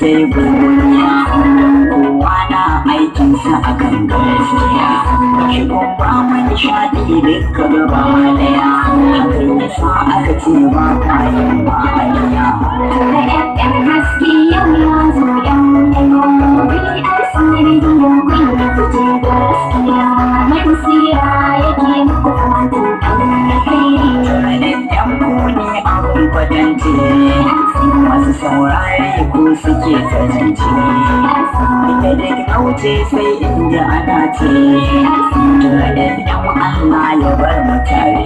sai godiya kowa na aikinsa a kan gaskiya shi kuma mai shaɗi duka gaba daya hakan yasa aka ce ba ka yin bariya yan haske yau ya zo yan biyar sirri da kunya fice gaskiya mai sira yake muku fatan alkhairi yan kuni abin kwadance masu saurari ko suke tsanance da duk kauce sai inda ana ce da yan Allah ya bar mu tare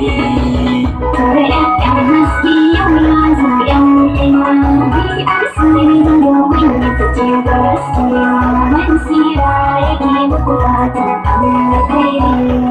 yan haske yau ya zo yan biyar sirri da kunya fice gaskiya mai sira yake muku fatan alkhairi.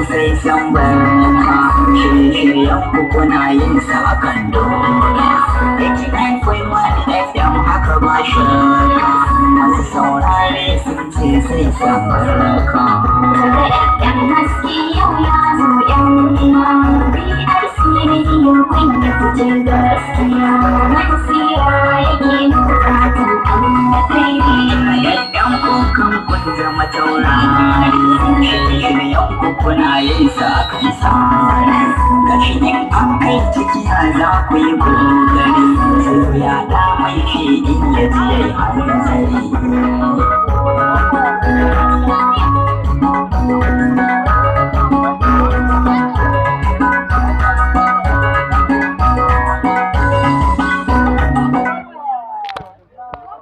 Sai san barka shirye-shiryen ku kuna yin sa a kan duniya da kiɗan wani FM haka ba shirka masu saurare sun ce sai san barka yan haske yau ya zo yan biyar sirri da kunya fice gaskiya mai sira yake muku fatan alkhairi yan kukan kun zama taurari shirye-shiryen ku kuna yin sa kan tsari gashi in an kai ciki za ku yi kokari sai ya da mai shi in ya ji yayi hanzari